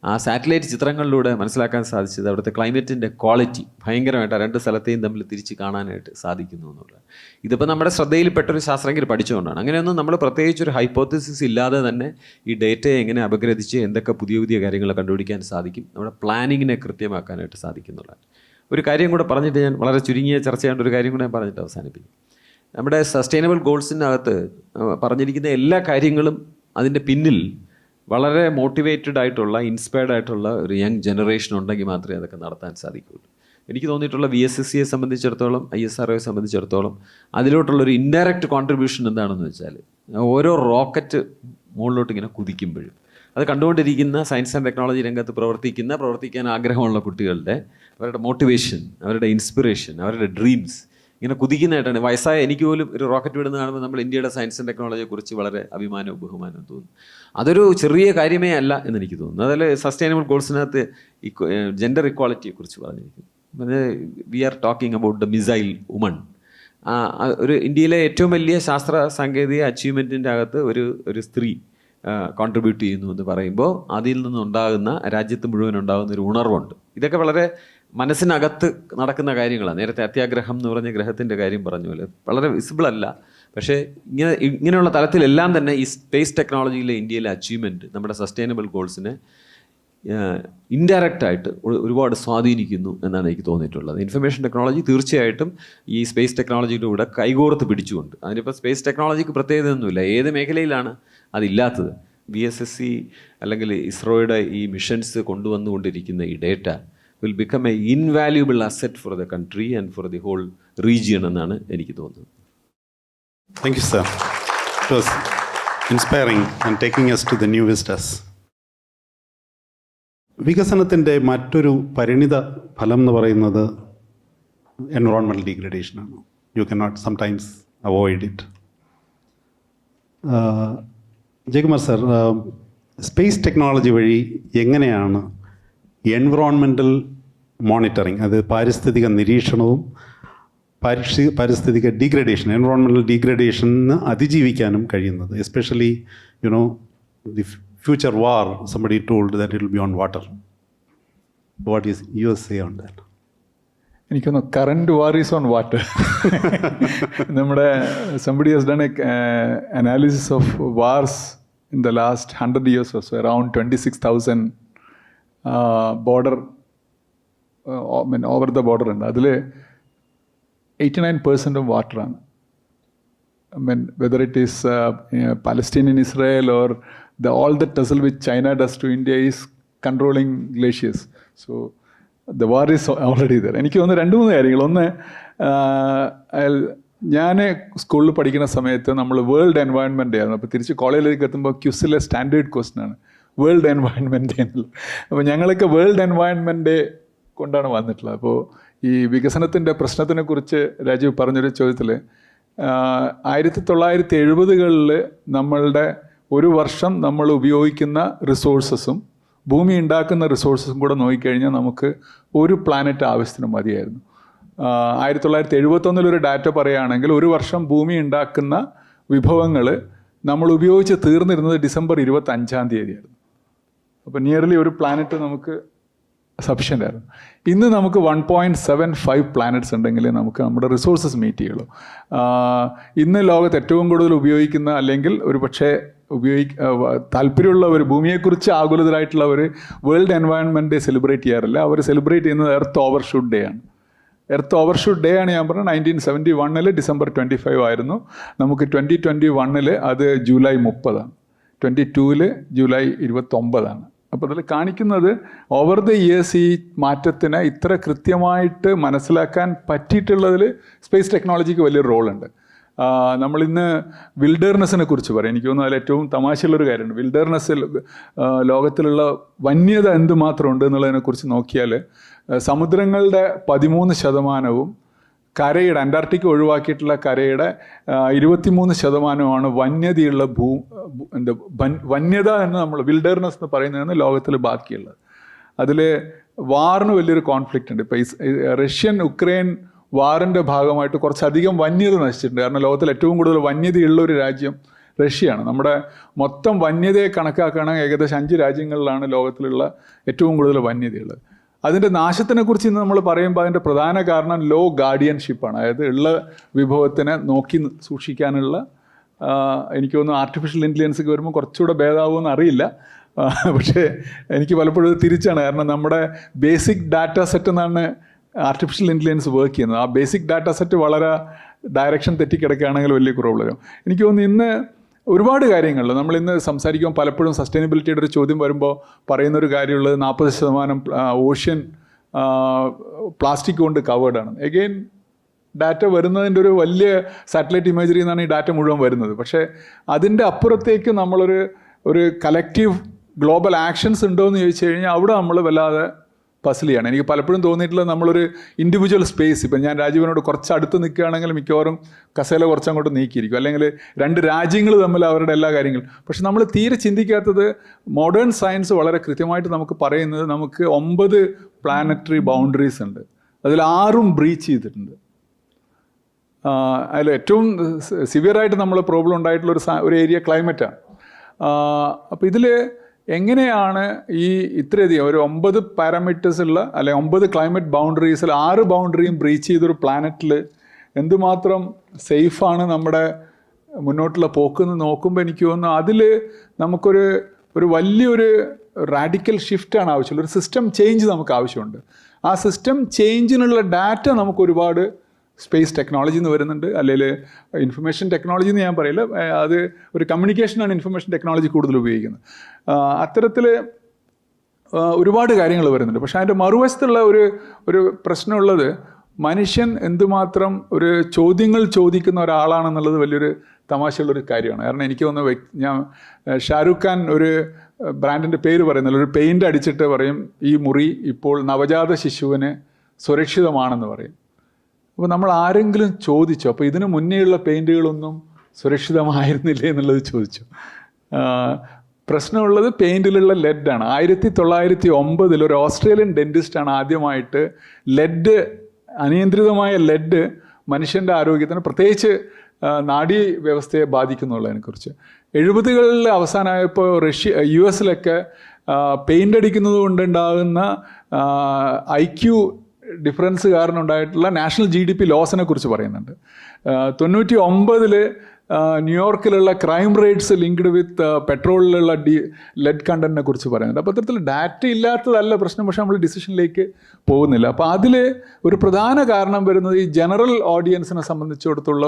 ആ സാറ്റലൈറ്റ് ചിത്രങ്ങളിലൂടെ മനസ്സിലാക്കാൻ സാധിച്ചത് അവിടുത്തെ ക്ലൈമറ്റിൻ്റെ ക്വാളിറ്റി ഭയങ്കരമായിട്ട് ആ രണ്ട് സ്ഥലത്തെയും തമ്മിൽ തിരിച്ച് കാണാനായിട്ട് സാധിക്കുന്നു എന്നുള്ളത്. ഇതിപ്പോൾ നമ്മുടെ ശ്രദ്ധയിൽപ്പെട്ടൊരു ശാസ്ത്രജ്ഞർ പഠിച്ചുകൊണ്ടാണ്. അങ്ങനെയൊന്നും നമ്മൾ പ്രത്യേകിച്ചൊരു ഹൈപ്പോത്തസിസ് ഇല്ലാതെ തന്നെ ഈ ഡേറ്റയെ എങ്ങനെ അപഗ്രഥിച്ച് എന്തൊക്കെ പുതിയ പുതിയ കാര്യങ്ങൾ കണ്ടുപിടിക്കാൻ സാധിക്കും, നമ്മുടെ പ്ലാനിങ്ങിനെ കൃത്യമാക്കാനായിട്ട് സാധിക്കുന്നുള്ളതാണ്. ഒരു കാര്യം കൂടെ പറഞ്ഞിട്ട് ഞാൻ വളരെ ചുരുങ്ങിയ ചർച്ച ചെയ്യേണ്ട ഒരു കാര്യം കൂടെ ഞാൻ പറഞ്ഞിട്ട് അവസാനിപ്പിക്കും. നമ്മുടെ സസ്റ്റൈനബിൾ ഗോൾസിനകത്ത് പറഞ്ഞിരിക്കുന്ന എല്ലാ കാര്യങ്ങളും അതിൻ്റെ പിന്നിൽ വളരെ മോട്ടിവേറ്റഡ് ആയിട്ടുള്ള ഇൻസ്പയർഡ് ആയിട്ടുള്ള ഒരു യങ് ജനറേഷൻ ഉണ്ടെങ്കിൽ മാത്രമേ അതൊക്കെ നടത്താൻ സാധിക്കുകയുള്ളൂ. എനിക്ക് തോന്നിയിട്ടുള്ള VSSCയെ സംബന്ധിച്ചിടത്തോളം, ISROയെ സംബന്ധിച്ചിടത്തോളം അതിലോട്ടുള്ളൊരു ഇൻഡയറക്റ്റ് കോൺട്രിബ്യൂഷൻ എന്താണെന്ന് വെച്ചാൽ ഓരോ റോക്കറ്റ് മുകളിലോട്ട് ഇങ്ങനെ കുതിക്കുമ്പോഴും അത് കണ്ടുകൊണ്ടിരിക്കുന്ന സയൻസ് ആൻഡ് ടെക്നോളജി രംഗത്ത് പ്രവർത്തിക്കാൻ ആഗ്രഹമുള്ള കുട്ടികളുടെ അവരുടെ മോട്ടിവേഷൻ, അവരുടെ ഇൻസ്പിറേഷൻ, അവരുടെ ഡ്രീംസ് ഇങ്ങനെ കുതിക്കുന്നതായിട്ടാണ്. വയസ്സായ എനിക്ക് പോലും ഒരു റോക്കറ്റ് വിടുന്ന കാണുമ്പോൾ നമ്മൾ ഇന്ത്യയുടെ സയൻസ് ആൻഡ് ടെക്നോളജിയെക്കുറിച്ച് വളരെ അഭിമാനവും ബഹുമാനവും തോന്നും. അതൊരു ചെറിയ കാര്യമേ അല്ല എന്നെനിക്ക് തോന്നുന്നു. അതിൽ സസ്റ്റൈനബിൾ ഗോൾസിനകത്ത് ജെൻഡർ ഇക്വാളിറ്റിയെക്കുറിച്ച് പറഞ്ഞിരിക്കുന്നു. We are talking about the missile woman. ഒരു ഇന്ത്യയിലെ ഏറ്റവും വലിയ ശാസ്ത്ര സാങ്കേതിക അച്ചീവ്മെൻറ്റിൻ്റെ അകത്ത് ഒരു സ്ത്രീ കോൺട്രിബ്യൂട്ട് ചെയ്യുന്നു എന്ന് പറയുമ്പോൾ അതിൽ നിന്നുണ്ടാകുന്ന രാജ്യത്ത് മുഴുവൻ ഉണ്ടാകുന്ന ഒരു ഉണർവുണ്ട്. ഇതൊക്കെ വളരെ മനസ്സിനകത്ത് നടക്കുന്ന കാര്യങ്ങളാണ്. നേരത്തെ അത്യാഗ്രഹം എന്ന് പറഞ്ഞ ഗ്രഹത്തിൻ്റെ കാര്യം പറഞ്ഞ പോലെ വളരെ വിസിബിൾ അല്ല, പക്ഷേ ഇങ്ങനെയുള്ള തലത്തിലെല്ലാം തന്നെ ഈ സ്പേസ് ടെക്നോളജിയിലെ ഇന്ത്യയിലെ അച്ചീവ്മെൻറ്റ് നമ്മുടെ സസ്റ്റൈനബിൾ ഗോൾസിനെ ഇൻഡയറക്റ്റായിട്ട് ഒരുപാട് സ്വാധീനിക്കുന്നു എന്നാണ് എനിക്ക് തോന്നിയിട്ടുള്ളത്. ഇൻഫർമേഷൻ ടെക്നോളജി തീർച്ചയായിട്ടും ഈ സ്പേസ് ടെക്നോളജിയുടെ കൂടെ കൈകോർത്ത് പിടിച്ചുകൊണ്ട്, അതിനിപ്പോൾ സ്പേസ് ടെക്നോളജിക്ക് പ്രത്യേകതയൊന്നുമില്ല, ഏത് മേഖലയിലാണ് അതില്ലാത്തത്. VSSC അല്ലെങ്കിൽ ഇസ്രോയുടെ ഈ മിഷൻസ് കൊണ്ടുവന്നുകൊണ്ടിരിക്കുന്ന ഈ data will become an invaluable asset for the country and for the whole region എന്നാണ് എനിക്ക് തോന്നുന്നത്. Thank you, sir. It was inspiring and taking us to the new vistas. വികസനത്തിൻ്റെ മറ്റൊരു പരിണിത ഫലം എന്ന് പറയുന്നത് എൻവറോൺമെൻറ്റൽ ഡീഗ്രഡേഷനാണ്. You can not sometimes avoid it. Jayakumar sir, space technology വഴി എങ്ങനെയാണ് എൻവറോൺമെൻറ്റൽ മോണിറ്ററിങ്, അത് പാരിസ്ഥിതിക നിരീക്ഷണവും പാരിസ്ഥിതിക ഡീഗ്രഡേഷൻ, എൻവറോൺമെൻറ്റൽ ഡീഗ്രഡേഷന് അതിജീവിക്കാനും കഴിയുന്നത്? Especially the future war, somebody told that it will be on water. What is your say on that? എനിക്കൊന്ന് current war is on water. നമ്മുടെ somebody has done a analysis of wars in the last 100 years or so, around 26,000 border over the border ഉണ്ട്. അതിൽ 89% വാട്ടറാണ്. Whether it is Palestinian Israel or all the tussle which China does to India is controlling glaciers. So the war is already there. എനിക്ക് തോന്നുന്നു 2-3 കാര്യങ്ങൾ. ഒന്ന്, ഞാൻ സ്കൂളിൽ പഠിക്കുന്ന സമയത്ത് നമ്മൾ വേൾഡ് എൻവയോൺമെൻറ്റ് ഡേ ആയിരുന്നു. അപ്പോൾ തിരിച്ച് കോളേജിലേക്ക് എത്തുമ്പോൾ ക്യുസിലെ സ്റ്റാൻഡേർഡ് ക്വസ്റ്റൻ ആണ് വേൾഡ് എൻവയോൺമെൻറ്റ് ഡേ എന്നുള്ളത്. അപ്പോൾ ഞങ്ങളൊക്കെ വേൾഡ് എൻവയോൺമെൻറ്റ് ഡേ കൊണ്ടാണ് വന്നിട്ടുള്ളത്. അപ്പോൾ ഈ വികസനത്തിൻ്റെ പ്രശ്നത്തിനെ കുറിച്ച് രാജീവ് പറഞ്ഞൊരു ചോദ്യത്തിൽ 1970കളിൽ നമ്മളുടെ ഒരു വർഷം നമ്മൾ ഉപയോഗിക്കുന്ന റിസോഴ്സസും ഭൂമി ഉണ്ടാക്കുന്ന റിസോഴ്സസും കൂടെ നോക്കിക്കഴിഞ്ഞാൽ നമുക്ക് ഒരു പ്ലാനറ്റ് ആവശ്യത്തിന് മതിയായിരുന്നു. 1971 ഒരു ഡാറ്റ പറയുകയാണെങ്കിൽ ഒരു വർഷം ഭൂമി ഉണ്ടാക്കുന്ന വിഭവങ്ങൾ നമ്മൾ ഉപയോഗിച്ച് തീർന്നിരുന്നത് ഡിസംബർ 25 തീയതിയായിരുന്നു. അപ്പോൾ നിയർലി ഒരു പ്ലാനറ്റ് നമുക്ക് സഫിഷ്യൻ്റ് ആയിരുന്നു. ഇന്ന് നമുക്ക് 1.75 പ്ലാനറ്റ്സ് ഉണ്ടെങ്കിൽ നമുക്ക് നമ്മുടെ റിസോഴ്സസ് മീറ്റ് ചെയ്യുള്ളൂ. ഇന്ന് ലോകത്ത് ഏറ്റവും കൂടുതൽ ഉപയോഗിക്കുന്ന, അല്ലെങ്കിൽ ഒരു പക്ഷേ താല്പര്യമുള്ളവർ, ഭൂമിയെക്കുറിച്ച് ആകുലതരായിട്ടുള്ളവർ വേൾഡ് എൻവയോൺമെൻറ്റ് ഡേ സെലിബ്രേറ്റ് ചെയ്യാറില്ല. അവർ സെലിബ്രേറ്റ് ചെയ്യുന്നത് എർത്ത് ഓവർഷൂട്ട് ഡേ ആണ്. എർത്ത് ഓവർഷൂട്ട് ഡേ ആണ് ഞാൻ പറഞ്ഞത് 1971 ഡിസംബർ 25 ആയിരുന്നു. നമുക്ക് 2021 അത് ജൂലൈ 30 22 ജൂലൈ 29. അപ്പോൾ അതിൽ കാണിക്കുന്നത് ഓവർ ദ ഇയേഴ്സ് ഈ മാറ്റത്തിന് ഇത്ര കൃത്യമായിട്ട് മനസ്സിലാക്കാൻ പറ്റിയിട്ടുള്ളതിൽ സ്പേസ് ടെക്നോളജിക്ക് വലിയൊരു റോളുണ്ട്. നമ്മളിന്ന് വിൽഡർനെസ്സിനെ കുറിച്ച് പറയും. എനിക്ക് തോന്നുന്നു അതിൽ ഏറ്റവും തമാശയുള്ളൊരു കാര്യമുണ്ട്. വിൽഡർനെസ്സിൽ ലോകത്തിലുള്ള വന്യത എന്തുമാത്രമുണ്ട് എന്നുള്ളതിനെക്കുറിച്ച് നോക്കിയാൽ സമുദ്രങ്ങളുടെ 13%, കരയുടെ, അന്റാർട്ടിക്ക ഒഴിവാക്കിയിട്ടുള്ള കരയുടെ 23% വന്യതയുള്ള വന്യത എന്ന് നമ്മൾ വിൽഡർനെസ് എന്ന് പറയുന്നതെന്ന് ലോകത്തിൽ ബാക്കിയുള്ളത്. അതിൽ വാറിന് വലിയൊരു കോൺഫ്ലിക്റ്റ് ഉണ്ട്. ഇപ്പോൾ റഷ്യൻ ഉക്രൈൻ വാറിൻ്റെ ഭാഗമായിട്ട് കുറച്ചധികം വന്യത നശിച്ചിട്ടുണ്ട്. കാരണം ലോകത്തിൽ ഏറ്റവും കൂടുതൽ വന്യതയുള്ള ഒരു രാജ്യം റഷ്യയാണ്. നമ്മുടെ മൊത്തം വന്യതയെ കണക്കാക്കുകയാണെങ്കിൽ ഏകദേശം 5 രാജ്യങ്ങളിലാണ് ലോകത്തിലുള്ള ഏറ്റവും കൂടുതൽ വന്യതയുള്ളത്. അതിൻ്റെ നാശത്തിനെക്കുറിച്ച് ഇന്ന് നമ്മൾ പറയുമ്പോൾ അതിൻ്റെ പ്രധാന കാരണം ലോ ഗാർഡിയൻഷിപ്പാണ്. അതായത് ഉള്ള വിഭവത്തിനെ നോക്കി സൂക്ഷിക്കാനുള്ള, എനിക്ക് തോന്നുന്നു ആർട്ടിഫിഷ്യൽ ഇൻ്റലിജൻസൊക്കെ വരുമ്പോൾ കുറച്ചുകൂടെ ഭേദമാവുമെന്ന് അറിയില്ല. പക്ഷേ എനിക്ക് പലപ്പോഴും ഇത് തിരിച്ചാണ്. കാരണം നമ്മുടെ ബേസിക് ഡാറ്റ സെറ്റ് എന്നാണ് ആർട്ടിഫിഷ്യൽ ഇൻ്റലിജൻസ് വർക്ക് ചെയ്യുന്നത്. ആ ബേസിക് ഡാറ്റ സെറ്റ് വളരെ ഡയറക്ഷൻ തെറ്റിക്കിടക്കുകയാണെങ്കിൽ വലിയ പ്രോബ്ലം. എനിക്ക് തോന്നുന്നു ഇന്ന് ഒരുപാട് കാര്യങ്ങളിൽ നമ്മൾ ഇന്ന് സംസാരിക്കുമ്പോൾ പലപ്പോഴും സസ്റ്റൈനബിലിറ്റിയുടെ ഒരു ചോദ്യം വരുമ്പോൾ പറയുന്നൊരു കാര്യമുള്ളത് 40% ഓഷ്യൻ പ്ലാസ്റ്റിക് കൊണ്ട് കവേർഡാണ്. എഗെയിൻ ഡാറ്റ വരുന്നതിൻ്റെ ഒരു വലിയ സാറ്റലൈറ്റ് ഇമേജറി എന്നാണ് ഈ ഡാറ്റ മുഴുവൻ വരുന്നത്. പക്ഷേ അതിൻ്റെ അപ്പുറത്തേക്ക് ഒരു കലക്റ്റീവ് ഗ്ലോബൽ ആക്ഷൻസ് ഉണ്ടോ എന്ന് ചോദിച്ചു കഴിഞ്ഞാൽ അവിടെ നമ്മൾ വല്ലാതെ പസിലിയാണ്. എനിക്ക് പലപ്പോഴും തോന്നിയിട്ടുള്ളത് നമ്മളൊരു ഇൻഡിവിജ്വൽ സ്പേസ്, ഇപ്പം ഞാൻ രാജീവനോട് കുറച്ച് അടുത്ത് നിൽക്കുകയാണെങ്കിൽ മിക്കവാറും കസേല കുറച്ചങ്ങോട്ട് നീക്കിയിരിക്കും, അല്ലെങ്കിൽ 2 രാജ്യങ്ങൾ തമ്മിൽ അവരുടെ എല്ലാ കാര്യങ്ങളും. പക്ഷെ നമ്മൾ തീരെ ചിന്തിക്കാത്തത് മോഡേൺ സയൻസ് വളരെ കൃത്യമായിട്ട് നമുക്ക് പറയുന്നത് നമുക്ക് 9 പ്ലാനറ്ററി ബൗണ്ടറീസ് ഉണ്ട്. അതിൽ 6ഉം ബ്രീച്ച് ചെയ്തിട്ടുണ്ട്. അതിൽ ഏറ്റവും സിവിയറായിട്ട് നമ്മൾ പ്രോബ്ലം ഉണ്ടായിട്ടുള്ള ഒരു ഏരിയ ക്ലൈമറ്റാണ്. അപ്പോൾ ഇതിൽ എങ്ങനെയാണ് ഈ ഇത്രയധികം ഒരു 9 പാരാമീറ്റേഴ്സ് ഉള്ള അല്ലെങ്കിൽ 9 ക്ലൈമറ്റ് ബൗണ്ടറീസിൽ 6 ബൗണ്ടറിയും ബ്രീച്ച് ചെയ്തൊരു പ്ലാനറ്റിൽ എന്തുമാത്രം സേഫാണ് നമ്മുടെ മുന്നോട്ടുള്ള പോക്കെന്ന് നോക്കുമ്പോൾ എനിക്ക് തോന്നുന്നു അതിൽ നമുക്കൊരു വലിയൊരു റാഡിക്കൽ ഷിഫ്റ്റാണ് ആവശ്യമുള്ളത്. ഒരു സിസ്റ്റം ചേഞ്ച് നമുക്ക് ആവശ്യമുണ്ട്. ആ സിസ്റ്റം ചേഞ്ചിനുള്ള ഡാറ്റ നമുക്ക് ഒരുപാട് സ്പേസ് ടെക്നോളജി എന്ന് വരുന്നുണ്ട്, അല്ലെങ്കിൽ ഇൻഫർമേഷൻ ടെക്നോളജി എന്ന് ഞാൻ പറയില്ല, അത് ഒരു കമ്മ്യൂണിക്കേഷനാണ് ഇൻഫർമേഷൻ ടെക്നോളജി കൂടുതൽ ഉപയോഗിക്കുന്നത്. അത്തരത്തിൽ ഒരുപാട് കാര്യങ്ങൾ വരുന്നുണ്ട്. പക്ഷേ അതിൻ്റെ മറുവശത്തുള്ള ഒരു പ്രശ്നമുള്ളത് മനുഷ്യൻ എന്തുമാത്രം ഒരു ചോദ്യങ്ങൾ ചോദിക്കുന്ന ഒരാളാണെന്നുള്ളത് വലിയൊരു തമാശയുള്ളൊരു കാര്യമാണ്. കാരണം എനിക്ക് തോന്നുന്നു ഞാൻ ഷാരൂഖ് ഖാൻ ഒരു ബ്രാൻഡിൻ്റെ പേര് പറയുന്നില്ല, ഒരു പെയിൻ്റ് അടിച്ചിട്ട് പറയും ഈ മുറി ഇപ്പോൾ നവജാത ശിശുവിന് സുരക്ഷിതമാണെന്ന് പറയും. അപ്പോൾ നമ്മൾ ആരെങ്കിലും ചോദിച്ചു അപ്പോൾ ഇതിന് മുന്നേയുള്ള പെയിൻറ്റുകളൊന്നും സുരക്ഷിതമായിരുന്നില്ലേ എന്നുള്ളത് ചോദിച്ചു. പ്രശ്നമുള്ളത് പെയിൻറ്റിലുള്ള ലെഡാണ്. 1909 ഒരു ഓസ്ട്രേലിയൻ ഡെൻറ്റിസ്റ്റാണ് ആദ്യമായിട്ട് അനിയന്ത്രിതമായ ലെഡ് മനുഷ്യൻ്റെ ആരോഗ്യത്തിന് പ്രത്യേകിച്ച് നാഡീ വ്യവസ്ഥയെ ബാധിക്കുന്നുള്ളതിനെക്കുറിച്ച്. 70കളിലെ അവസാനമായപ്പോൾ US പെയിൻ്റ് അടിക്കുന്നത് കൊണ്ടുണ്ടാകുന്ന IQ ഡിഫറൻസ് കാരണം ഉണ്ടായിട്ടുള്ള നാഷണൽ GDP ലോസിനെ കുറിച്ച് പറയുന്നുണ്ട്. 99 ന്യൂയോർക്കിലുള്ള ക്രൈം റേറ്റ്സ് ലിങ്ക്ഡ് വിത്ത് പെട്രോളിലുള്ള ലെഡ് കണ്ടന്റിനെ കുറിച്ച് പറയുന്നുണ്ട്. അപ്പോൾ അത്തരത്തിൽ ഡാറ്റ ഇല്ലാത്തതല്ല പ്രശ്നം, പക്ഷേ നമ്മൾ ഡിസിഷനിലേക്ക് പോകുന്നില്ല. അപ്പോൾ അതിൽ ഒരു പ്രധാന കാരണം വരുന്നത് ഈ ജനറൽ ഓഡിയൻസിനെ സംബന്ധിച്ചിടത്തുള്ള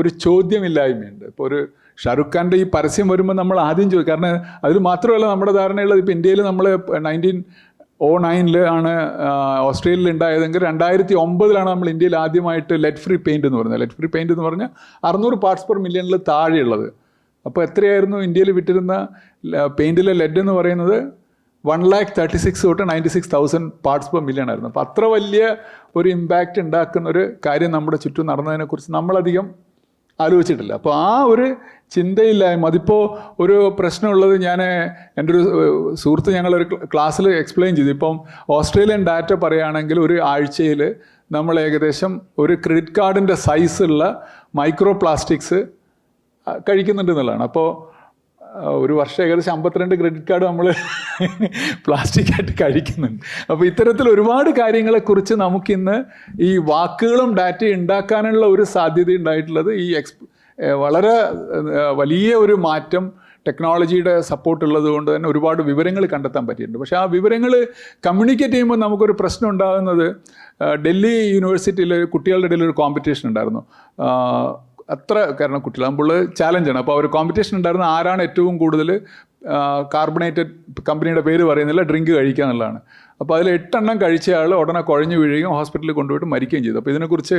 ഒരു ചോദ്യമില്ലായ്മയാണ്. ഇപ്പോൾ ഒരു ഷാരൂഖ് ഖാൻ്റെ ഈ പരസ്യം വരുമ്പോൾ നമ്മൾ ആദ്യം ചോദിക്കും. കാരണം അതിൽ മാത്രമല്ല നമ്മുടെ ധാരണയുള്ളത് ഇപ്പോൾ ഇന്ത്യയിൽ നമ്മൾ 1909 ആണ് ഓസ്ട്രേലിയയിൽ ഉണ്ടായതെങ്കിൽ 2009 നമ്മൾ ഇന്ത്യയിൽ ആദ്യമായിട്ട് ലെഡ് ഫ്രീ പെയിൻറ്റ് എന്ന് പറയുന്നത്. ലെഡ് ഫ്രീ പെയിൻറ്റ് എന്ന് പറഞ്ഞാൽ 600 പാർട്സ് പെർ മില്യണിൽ താഴെയുള്ളത്. അപ്പോൾ എത്രയായിരുന്നു ഇന്ത്യയിൽ വിറ്റിരുന്ന പെയിൻറ്റിലെ ലെഡ് എന്ന് പറയുന്നത്? 136 തൊട്ട് 96,000 പാർട്സ് പെർ മില്യൺ ആയിരുന്നു. അപ്പോൾ അത്ര വലിയ ഒരു ഇമ്പാക്റ്റ് ഉണ്ടാക്കുന്ന ഒരു കാര്യം നമ്മുടെ ചുറ്റും നടന്നതിനെക്കുറിച്ച് നമ്മളധികം ആലോചിച്ചിട്ടില്ല. അപ്പോൾ ആ ഒരു ചിന്തയില്ലായ്മ, അതിപ്പോൾ ഒരു പ്രശ്നമുള്ളത് എൻ്റെ ഒരു സുഹൃത്ത് ഞങ്ങളൊരു ക്ലാസ്സിൽ എക്സ്പ്ലെയിൻ ചെയ്തു. ഇപ്പം ഓസ്ട്രേലിയൻ ഡാറ്റ പറയുകയാണെങ്കിൽ ഒരു ആഴ്ചയിൽ നമ്മൾ ഏകദേശം ഒരു ക്രെഡിറ്റ് കാർഡിൻ്റെ സൈസുള്ള മൈക്രോ പ്ലാസ്റ്റിക്സ് കഴിക്കുന്നുണ്ട് എന്നുള്ളതാണ്. അപ്പോൾ ഒരു വർഷം ഏകദേശം 52 ക്രെഡിറ്റ് കാർഡ് നമ്മൾ പ്ലാസ്റ്റിക്കായിട്ട് കഴിക്കുന്നുണ്ട്. അപ്പോൾ ഇത്തരത്തിൽ ഒരുപാട് കാര്യങ്ങളെക്കുറിച്ച് നമുക്കിന്ന് ഈ വാക്കുകളും ഡാറ്റയും ഉണ്ടാക്കാനുള്ള ഒരു സാധ്യത ഉണ്ടായിട്ടുള്ളത് ഈ വളരെ വലിയ ഒരു മാറ്റം ടെക്നോളജിയുടെ സപ്പോർട്ട് ഉള്ളത് കൊണ്ട് തന്നെ ഒരുപാട് വിവരങ്ങൾ കണ്ടെത്താൻ പറ്റിയിട്ടുണ്ട്. പക്ഷേ ആ വിവരങ്ങൾ കമ്മ്യൂണിക്കേറ്റ് ചെയ്യുമ്പോൾ നമുക്കൊരു പ്രശ്നം ഉണ്ടാകുന്നത്, ഡൽഹി യൂണിവേഴ്സിറ്റിയിൽ കുട്ടികളുടെ ഇടയിൽ ഒരു കോമ്പറ്റീഷൻ ഉണ്ടായിരുന്നു. കാരണം കുട്ടികളാകുമ്പോൾ ചാലഞ്ചാണ്. അപ്പോൾ ഒരു കോമ്പറ്റീഷൻ ഉണ്ടായിരുന്ന ആരാണ് ഏറ്റവും കൂടുതൽ കാർബണേറ്റഡ്, കമ്പനിയുടെ പേര് പറയുന്നില്ല, ഡ്രിങ്ക് കഴിക്കുക എന്നുള്ളതാണ്. അപ്പോൾ അതിൽ 8 എണ്ണം കഴിച്ച ആൾ ഉടനെ കുഴഞ്ഞു വീഴുകയും ഹോസ്പിറ്റലിൽ കൊണ്ടുപോയിട്ട് മരിക്കുകയും ചെയ്തു. അപ്പോൾ ഇതിനെക്കുറിച്ച്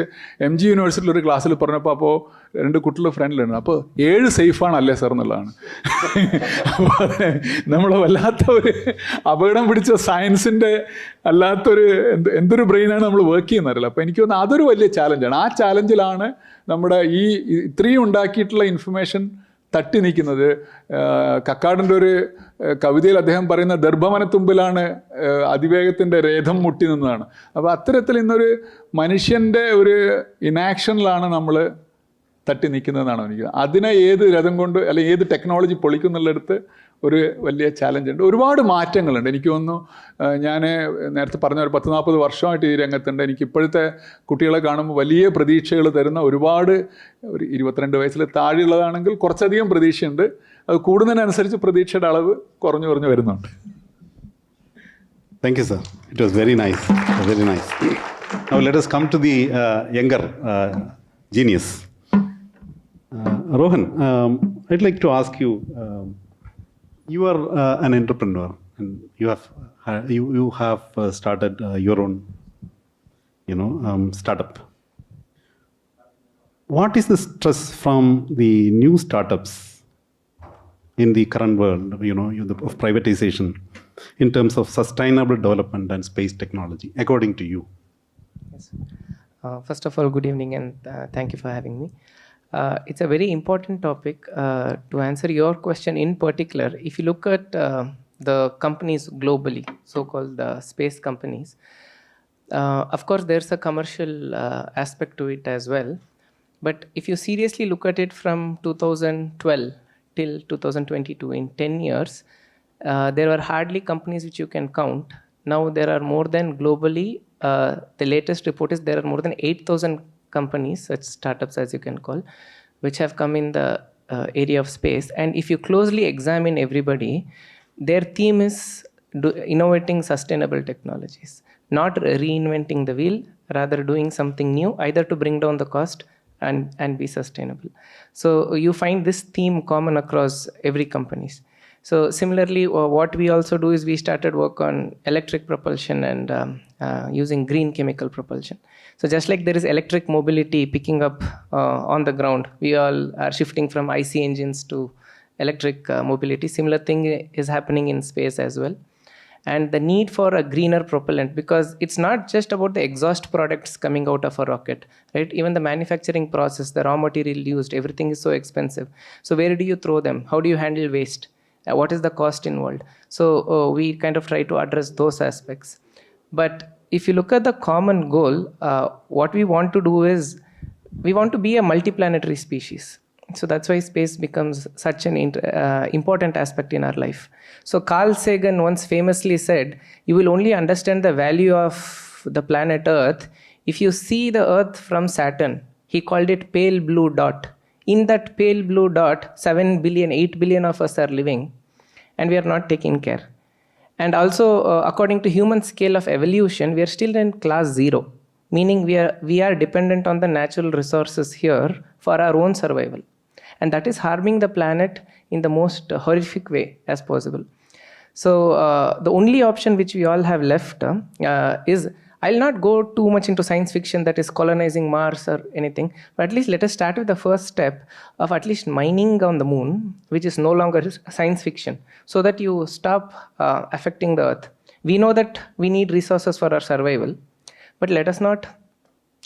MG യൂണിവേഴ്സിറ്റിയിൽ ഒരു ക്ലാസ്സിൽ പറഞ്ഞപ്പോൾ 2 കുട്ടികൾ ഫ്രണ്ടിലുണ്ട്. അപ്പോൾ 7 സേഫാണ് അല്ലേ സാർ എന്നുള്ളതാണ്. അപ്പോൾ നമ്മൾ വല്ലാത്ത ഒരു അപകടം പിടിച്ച സയൻസിൻ്റെ അല്ലാത്തൊരു എന്തൊരു ബ്രെയിനാണ് നമ്മൾ വർക്ക് ചെയ്യുന്നറിയില്ല. അപ്പോൾ എനിക്ക് തോന്നുന്നു അതൊരു വലിയ ചാലഞ്ചാണ്. ആ ചാലഞ്ചിലാണ് നമ്മുടെ ഇത്രയും ഉണ്ടാക്കിയിട്ടുള്ള ഇൻഫർമേഷൻ തട്ടി നിൽക്കുന്നത്. കക്കാടിൻ്റെ ഒരു കവിതയിൽ അദ്ദേഹം പറയുന്ന ദർഭമനത്തുമ്പിലാണ് അതിവേഗത്തിൻ്റെ രേഖം മുട്ടി നിന്നതാണ്. അപ്പോൾ അത്തരത്തിൽ ഇന്നൊരു മനുഷ്യൻ്റെ ഒരു ഇനാക്ഷനിലാണ് നമ്മൾ തട്ടി നിൽക്കുന്നതെന്നാണ് എനിക്ക്. അതിനെ ഏത് രഥം കൊണ്ട് അല്ലെങ്കിൽ ഏത് ടെക്നോളജി പൊളിക്കുന്നുള്ളിടത്ത് ഒരു വലിയ ചാലഞ്ച് ഉണ്ട്. ഒരുപാട് മാറ്റങ്ങളുണ്ട്. എനിക്ക് തോന്നുന്നു, ഞാൻ നേരത്തെ പറഞ്ഞ ഒരു 10-40 വർഷമായിട്ട് ഈ രംഗത്തുണ്ട്. എനിക്ക് ഇപ്പോഴത്തെ കുട്ടികളെ കാണുമ്പോൾ വലിയ പ്രതീക്ഷകൾ തരുന്ന ഒരുപാട്, ഒരു 22 വയസ്സിൽ താഴെയുള്ളതാണെങ്കിൽ കുറച്ചധികം പ്രതീക്ഷയുണ്ട്. അത് കൂടുന്നതിനനുസരിച്ച് പ്രതീക്ഷയുടെ അളവ് കുറഞ്ഞു കുറഞ്ഞു വരുന്നുണ്ട്. Thank you, sir. It was very nice. Very nice. Now let us come to the younger genius. Rohan, I'd like to ask you, you are an entrepreneur and you have started your own, startup. What is the stress from the new startups in the current world, of privatization in terms of sustainable development and space technology, according to you? Yes. First of all, good evening and thank you for having me. It's a very important topic. To answer your question in particular, if you look at the companies globally, so-called space companies, of course there's a commercial aspect to it as well. But if you seriously look at it from 2012 till 2022, in 10 years, there were hardly companies which you can count. Now there are more than globally, the latest report is there are more than 8,000 companies, such startups as you can call, which have come in the area of space. And if you closely examine everybody, their theme is innovating sustainable technologies, not reinventing the wheel, rather doing something new, either to bring down the cost and be sustainable. So you find this theme common across every companies. So similarly, what we also do is we started work on electric propulsion and using green chemical propulsion. So just like there is electric mobility picking up on the ground, we all are shifting from IC engines to electric mobility. Similar thing is happening in space as well. And the need for a greener propellant, because it's not just about the exhaust products coming out of a rocket, right? Even the manufacturing process, the raw material used, everything is so expensive. So where do you throw them? How do you handle waste? What is the cost involved? So we kind of try to address those aspects. But if you look at the common goal, what we want to do is we want to be a multiplanetary species. So that's why space becomes such an important aspect in our life. So Carl Sagan once famously said, you will only understand the value of the planet Earth if you see the Earth from Saturn. He called it pale blue dot. In that pale blue dot, 7 billion, 8 billion of us are living, and we are not taking care. And also, according to human scale of evolution, we are still in class 0, meaning we are dependent on the natural resources here for our own survival. And that is harming the planet in the most horrific way as possible. So the only option which we all have left is, I'll not go too much into science fiction that is colonizing Mars or anything, but at least let us start with the first step of at least mining on the moon, which is no longer science fiction, so that you stop affecting the Earth. We know that we need resources for our survival, but let us not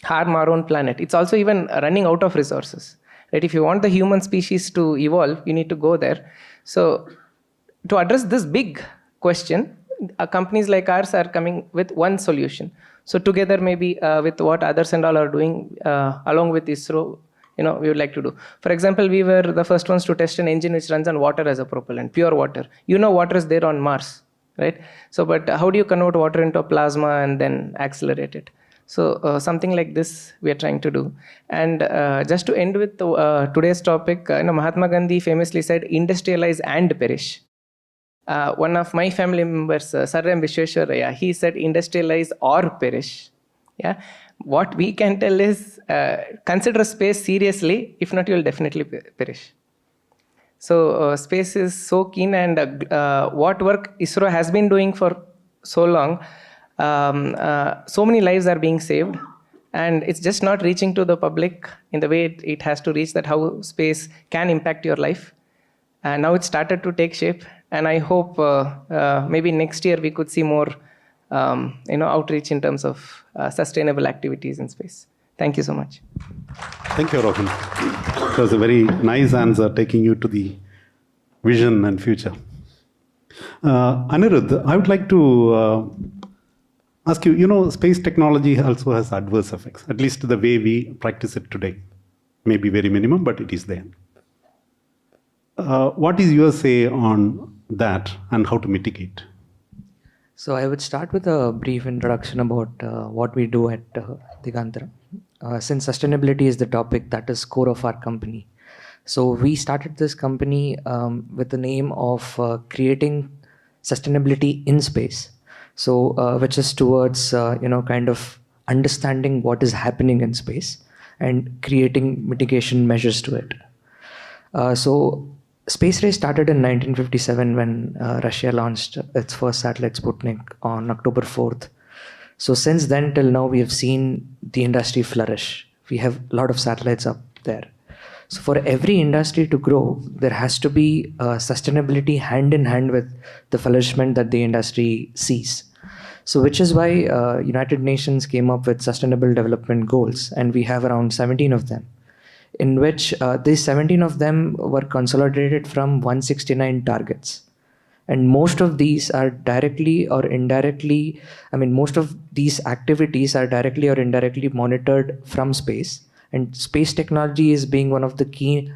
harm our own planet. It's also even running out of resources, right? If you want the human species to evolve, you need to go there. So to address this big question, companies like ours are coming with one solution. So together maybe with what others and all are doing, along with ISRO, we would like to do. For example, we were the first ones to test an engine which runs on water as a propellant, pure water. Water is there on Mars, right? So, but how do you convert water into a plasma and then accelerate it? So something like this we are trying to do. And just to end with today's topic, Mahatma Gandhi famously said, industrialize and perish. One of my family members, Sir M. Vishweshwaraya, he said industrialize or perish. Yeah, what we can tell is consider space seriously. If not, you will definitely perish. So space is so keen, and what work ISRO has been doing for so long, so many lives are being saved, and it's just not reaching to the public in the way it has to reach, that how space can impact your life. And now it started to take shape, and I hope maybe next year we could see more outreach in terms of sustainable activities in space. Thank you so much. Thank you, Rohan. It was a very nice answer, taking you to the vision and future. Anirudh, I would like to ask you, space technology also has adverse effects, at least the way we practice it today. Maybe very minimum, but it is there. What is your say on that and how to mitigate? So I would start with a brief introduction about what we do at Diganthara. Since sustainability is the topic that is core of our company. So we started this company with the aim of creating sustainability in space. So which is towards, kind of understanding what is happening in space and creating mitigation measures to it. So space race started in 1957 when Russia launched its first satellite Sputnik on October 4th. So since then till now, we have seen the industry flourish. We have a lot of satellites up there. So for every industry to grow, there has to be sustainability hand in hand with the flourishment that the industry sees. So which is why United Nations came up with Sustainable Development Goals, and we have around 17 of them, in which these 17 of them were consolidated from 169 targets. And most of these are directly or indirectly, most of these activities are directly or indirectly monitored from space. And space technology is being one of the key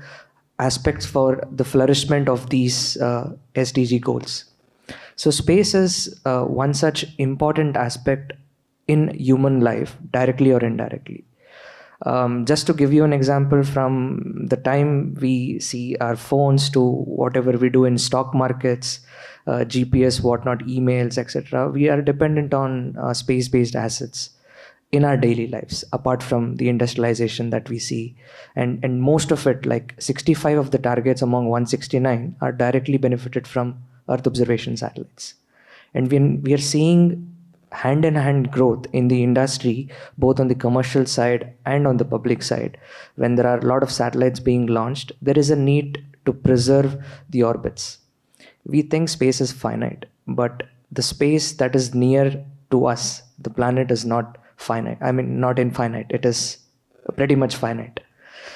aspects for the flourishment of these SDG goals. So space is one such important aspect in human life, directly or indirectly. Just to give you an example, from the time we see our phones to whatever we do in stock markets, GPS, whatnot, emails, etc., we are dependent on space-based assets in our daily lives, apart from the industrialization that we see. And most of it, like 65 of the targets among 169, are directly benefited from Earth observation satellites. And when we are seeing hand-in-hand growth in the industry, both on the commercial side and on the public side, when there are a lot of satellites being launched, there is a need to preserve the orbits. We think space is finite, but the space that is near to us, the planet, is not finite. Not infinite. It is pretty much finite.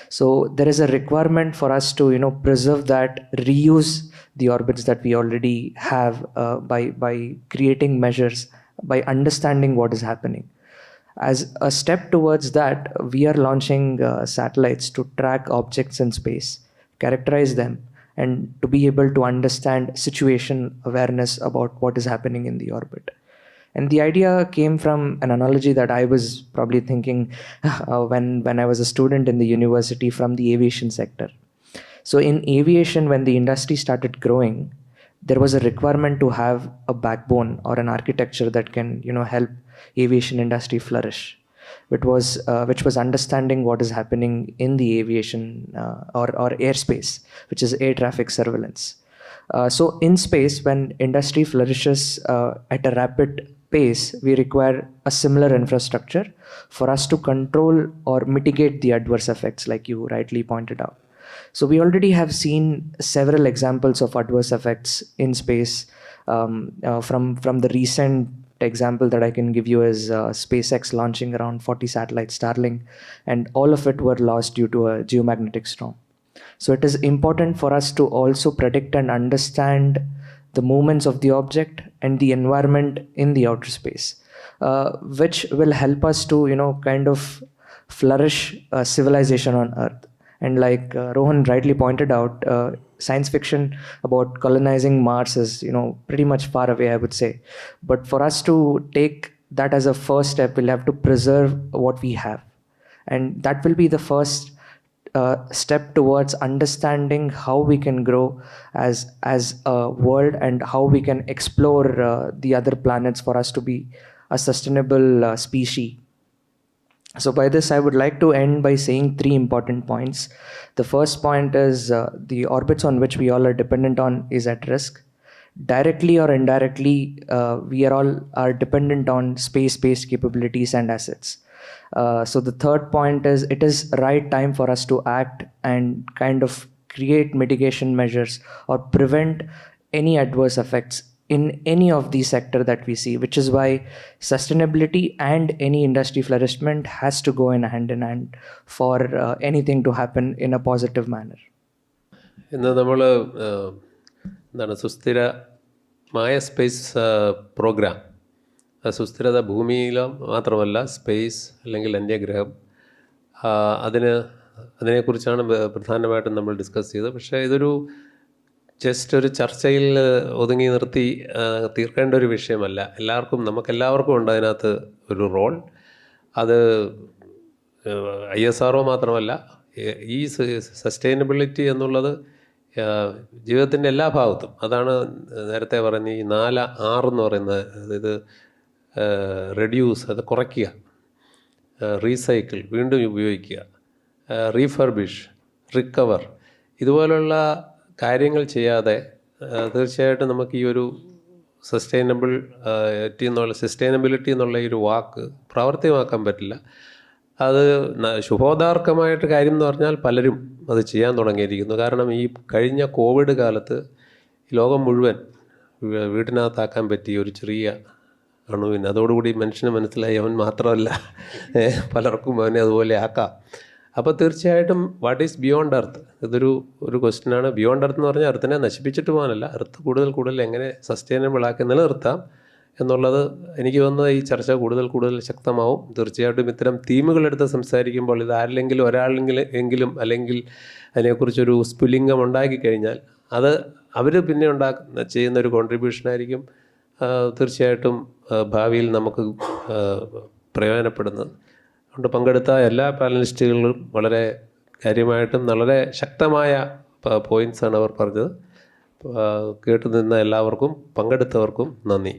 So there is a requirement for us to, preserve that, reuse the orbits that we already have by creating measures, by understanding what is happening. As a step towards that, we are launching satellites to track objects in space, characterize them, and to be able to understand situation awareness about what is happening in the orbit. And the idea came from an analogy that I was probably thinking when I was a student in the university from the aviation sector. So in aviation, when the industry started growing, there was a requirement to have a backbone or an architecture that can, help aviation industry flourish, which was understanding what is happening in the aviation or airspace, which is air traffic surveillance. So in space, when industry flourishes at a rapid pace, we require a similar infrastructure for us to control or mitigate the adverse effects, like you rightly pointed out. So we already have seen several examples of adverse effects in space. From the recent example that I can give you is SpaceX launching around 40 satellites, Starlink, and all of it were lost due to a geomagnetic storm. So it is important for us to also predict and understand the movements of the object and the environment in the outer space, which will help us to, kind of flourish civilization on Earth. And like Rohan rightly pointed out, science fiction about colonizing Mars is, pretty much far away, I would say. But for us to take that as a first step, we'll have to preserve what we have. And that will be the first step towards understanding how we can grow as a world and how we can explore the other planets for us to be a sustainable species. So by this, I would like to end by saying 3 important points. The first point is the orbits on which we all are dependent on is at risk. Directly or indirectly, we are dependent on space-based capabilities and assets. So the third point is it is right time for us to act and kind of create mitigation measures or prevent any adverse effects in any of these sector that we see, which is why sustainability and any industry flourishment has to go in hand for anything to happen in a positive manner. ഇന്ന് നമ്മൾ എന്താണ് സുസ്ഥിരമായ space programme, സുസ്ഥിരത ഭൂമിയിലോ മാത്രമല്ല space അല്ലെങ്കിൽ അന്യഗ്രഹം, അതിനെക്കുറിച്ചാണ് പ്രധാനമായിട്ടും നമ്മൾ ഡിസ്കസ് ചെയ്തത്. പക്ഷേ ഇതൊരു ജസ്റ്റ് ഒരു ചർച്ചയിൽ ഒതുങ്ങി നിർത്തി തീർക്കേണ്ട ഒരു വിഷയമല്ല. നമുക്കെല്ലാവർക്കും ഉണ്ട് അതിനകത്ത് ഒരു റോൾ. അത് ISRO മാത്രമല്ല, ഈ സസ്റ്റൈനബിലിറ്റി എന്നുള്ളത് ജീവിതത്തിൻ്റെ എല്ലാ ഭാഗത്തും. അതാണ് നേരത്തെ പറഞ്ഞ ഈ 4R എന്ന് പറയുന്നത്. അതായത് റെഡ്യൂസ്, അത് കുറയ്ക്കുക, റീസൈക്കിൾ, വീണ്ടും ഉപയോഗിക്കുക, റീഫർബിഷ്, റിക്കവർ, ഇതുപോലുള്ള കാര്യങ്ങൾ ചെയ്യാതെ തീർച്ചയായിട്ടും നമുക്ക് ഈ ഒരു സസ്റ്റൈനബിലിറ്റി എന്നുള്ള ഈ ഒരു വാക്ക് പ്രാവർത്തികമാക്കാൻ പറ്റില്ല. അത് ശുഭോദാർക്കമായിട്ട് കാര്യം എന്ന് പറഞ്ഞാൽ പലരും അത് ചെയ്യാൻ തുടങ്ങിയിരിക്കുന്നു. കാരണം ഈ കഴിഞ്ഞ കോവിഡ് കാലത്ത് ലോകം മുഴുവൻ വീട്ടിനകത്താക്കാൻ പറ്റിയ ഒരു ചെറിയ അണുവിന്, അതോടുകൂടി മനുഷ്യന് മനസ്സിലായി അവൻ മാത്രമല്ല പലർക്കും അവനെ അതുപോലെ ആക്കാം. അപ്പോൾ തീർച്ചയായിട്ടും വാട്ട് ഈസ് ബിയോണ്ട് എർത്ത്, ഇതൊരു ക്വസ്റ്റ്യനാണ്. ബിയോണ്ട് എർത്ത് എന്ന് പറഞ്ഞാൽ എർത്തിനെ നശിപ്പിച്ചിട്ട് പോകാനല്ല, എർത്ത് കൂടുതൽ എങ്ങനെ സസ്റ്റൈനബിളാക്കി നിലനിർത്താം എന്നുള്ളത് എനിക്ക് തോന്നുന്നത് ഈ ചർച്ച കൂടുതൽ ശക്തമാവും. തീർച്ചയായിട്ടും ഇത്തരം തീമുകളെടുത്ത് സംസാരിക്കുമ്പോൾ ഇത് ഒരാളെങ്കിലും അല്ലെങ്കിൽ അതിനെക്കുറിച്ചൊരു സ്ഫുലിംഗം ഉണ്ടാക്കി കഴിഞ്ഞാൽ അത് അവർ പിന്നെ ചെയ്യുന്നൊരു കോൺട്രിബ്യൂഷനായിരിക്കും തീർച്ചയായിട്ടും ഭാവിയിൽ നമുക്ക് പ്രയോജനപ്പെടുന്നത്. അതുകൊണ്ട് പങ്കെടുത്ത എല്ലാ പാനലിസ്റ്റുകളിലും വളരെ കാര്യമായിട്ടും വളരെ ശക്തമായ പോയിൻറ്റ്സാണ് അവർ പറഞ്ഞത്. കേട്ടുനിന്ന എല്ലാവർക്കും പങ്കെടുത്തവർക്കും നന്ദി.